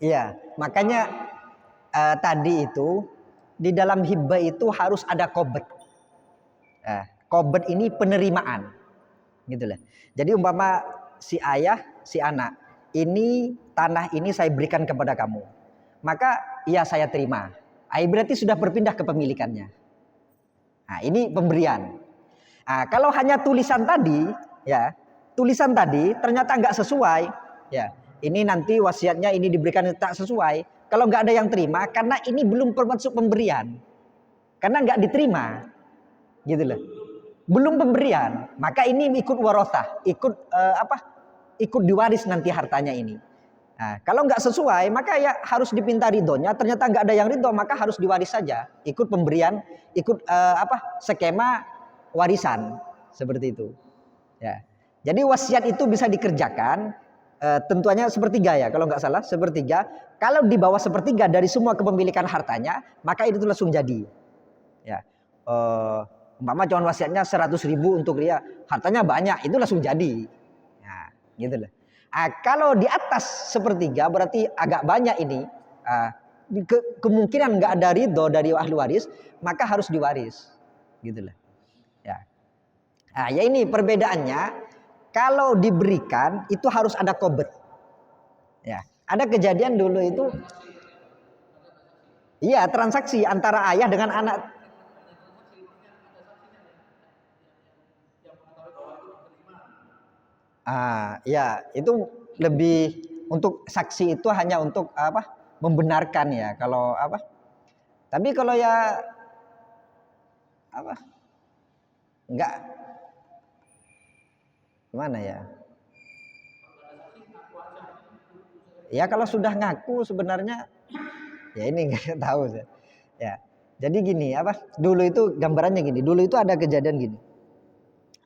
Iya, makanya tadi itu di dalam hibah itu harus ada qobd. Qobd ini penerimaan, gitu lah. Jadi umpama si ayah, si anak, ini tanah ini saya berikan kepada kamu, maka ya saya terima. Berarti sudah berpindah kepemilikannya. Nah, ini pemberian. Kalau hanya tulisan tadi, ya tulisan tadi ternyata nggak sesuai, ya ini nanti wasiatnya ini diberikan tak sesuai. Kalau nggak ada yang terima, karena ini belum termasuk pemberian, karena nggak diterima, gitu loh. Belum pemberian, maka ini ikut warathah, ikut diwaris nanti hartanya ini. Nah, kalau nggak sesuai, maka ya harus dipinta ridhonya. Ternyata nggak ada yang ridho, maka harus diwaris saja. Ikut pemberian, ikut skema warisan seperti itu. Ya, jadi wasiat itu bisa dikerjakan. Tentunya sepertiga ya, kalau nggak salah sepertiga. Kalau di bawah sepertiga dari semua kepemilikan hartanya, maka itu langsung jadi. Ya, umpama cuma wasiatnya 100.000 untuk dia, hartanya banyak, itu langsung jadi. Nah, gitu loh. Kalau di atas sepertiga berarti agak banyak ini. Kemungkinan nggak ada ridho dari ahli waris, maka harus diwaris, gitu loh. Ya. Ya ini perbedaannya. Kalau diberikan itu harus ada qobd. Ya, ada kejadian dulu itu. Iya, transaksi antara ayah dengan anak. Ya itu lebih untuk saksi itu hanya untuk membenarkan ya kalau tapi kalau ya enggak gimana ya, ya kalau sudah ngaku sebenarnya ya ini nggak tahu saya ya. Jadi gini dulu itu gambarannya gini, dulu itu ada kejadian gini,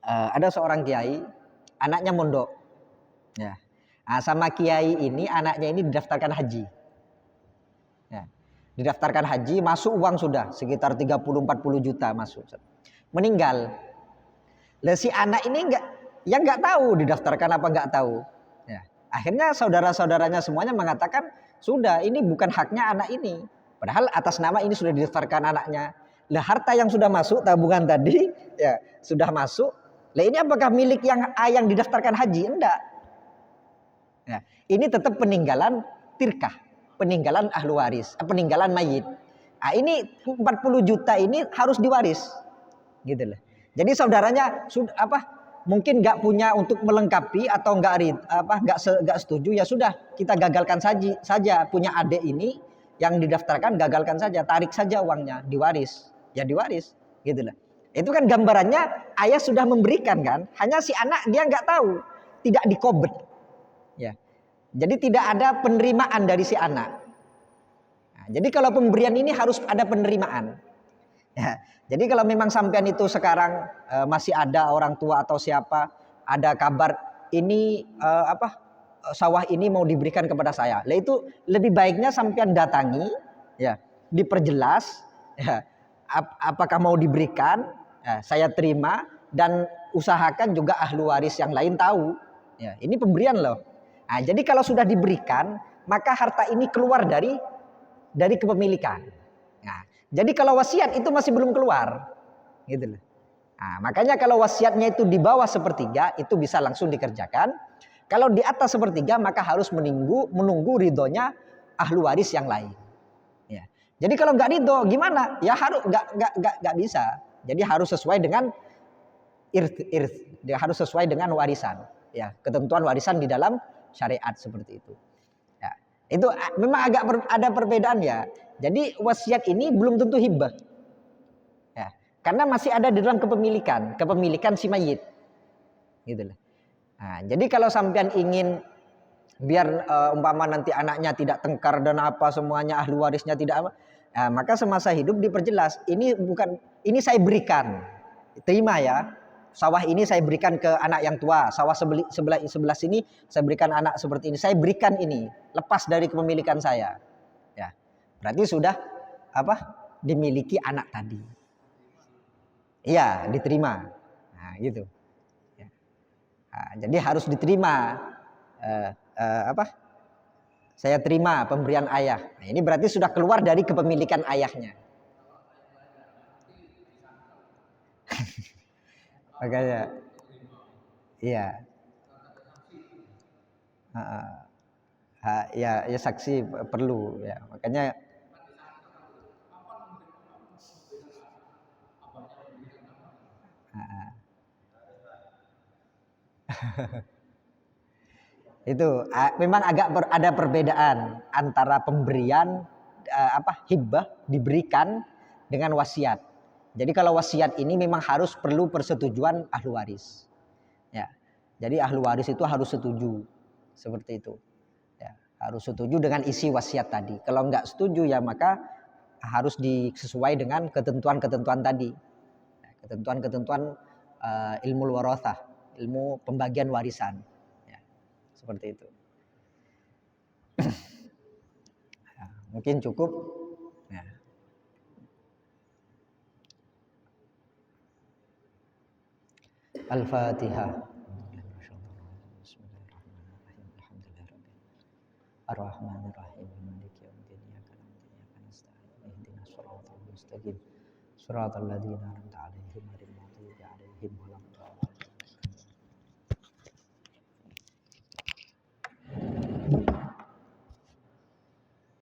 ada seorang kiai anaknya mondok ya. Sama kiai ini anaknya ini didaftarkan haji ya. Didaftarkan haji, masuk uang sudah sekitar 30-40 juta masuk, meninggal. Lah si anak ini nggak tahu didaftarkan apa nggak tahu ya. Akhirnya saudara-saudaranya semuanya mengatakan sudah ini bukan haknya anak ini, padahal atas nama ini sudah didaftarkan anaknya. Lah harta yang sudah masuk tabungan tadi ya sudah masuk. Lah ini apakah milik yang didaftarkan haji? Enggak. Ya, ini tetap peninggalan tirkah, peninggalan ahli waris, peninggalan mayit. Ini 40 juta ini harus diwaris, gitu loh. Jadi saudaranya mungkin nggak punya untuk melengkapi atau nggak setuju, ya sudah kita gagalkan saja punya adik ini yang didaftarkan, gagalkan saja, tarik saja uangnya, diwaris, ya diwaris, gitu lah. Itu kan gambarannya ayah sudah memberikan kan, hanya si anak dia nggak tahu, tidak dikobet, ya. Jadi tidak ada penerimaan dari si anak. Nah, jadi kalau pemberian ini harus ada penerimaan. Ya, jadi kalau memang sampean itu sekarang masih ada orang tua atau siapa ada kabar ini sawah ini mau diberikan kepada saya, lah itu lebih baiknya sampean datangi, ya, diperjelas, ya, apakah mau diberikan, ya, saya terima dan usahakan juga ahli waris yang lain tahu, ya, ini pemberian loh. Nah, jadi kalau sudah diberikan maka harta ini keluar dari kepemilikan. Nah, jadi kalau wasiat itu masih belum keluar, gitu loh. Nah, makanya kalau wasiatnya itu di bawah sepertiga itu bisa langsung dikerjakan. Kalau di atas sepertiga maka harus menunggu ridhonya ahli waris yang lain. Ya. Jadi kalau nggak ridho gimana? Ya harus nggak bisa. Jadi harus sesuai dengan irth. Dia harus sesuai dengan warisan. Ya, ketentuan warisan di dalam syariat seperti itu. Ya, itu memang ada perbedaan ya. Jadi wasiat ini belum tentu hibah. Ya, karena masih ada di dalam kepemilikan si mayit. Gitu loh. Nah, jadi kalau sampean ingin biar umpama nanti anaknya tidak tengkar dan apa semuanya ahli warisnya tidak apa, nah, maka semasa hidup diperjelas ini saya berikan, terima ya, sawah ini saya berikan ke anak yang tua, sawah sebelah sini saya berikan anak seperti ini, saya berikan ini lepas dari kepemilikan saya, ya berarti sudah dimiliki anak tadi, iya diterima, nah gitu. Nah, jadi harus diterima. Saya terima pemberian ayah. Nah, ini berarti sudah keluar dari kepemilikan ayahnya. Makanya, iya, ya saksi perlu. Ya, makanya. Itu memang ada perbedaan antara pemberian hibah diberikan dengan wasiat. Jadi kalau wasiat ini memang perlu persetujuan ahli waris. Ya. Jadi ahli waris itu harus setuju seperti itu. Ya, harus setuju dengan isi wasiat tadi. Kalau nggak setuju ya maka harus disesuai dengan ketentuan-ketentuan tadi. Ya, ketentuan-ketentuan ilmu warathah, ilmu pembagian warisan. Seperti itu. Ya, mungkin cukup. Ya. Al-Fatihah. Ar-Rahmanir-Rahim. Maliki yaumiddin. Iyyaka na'budu wa iyyaka nasta'in. Ihdinas siratal mustaqim. Siratal ladzina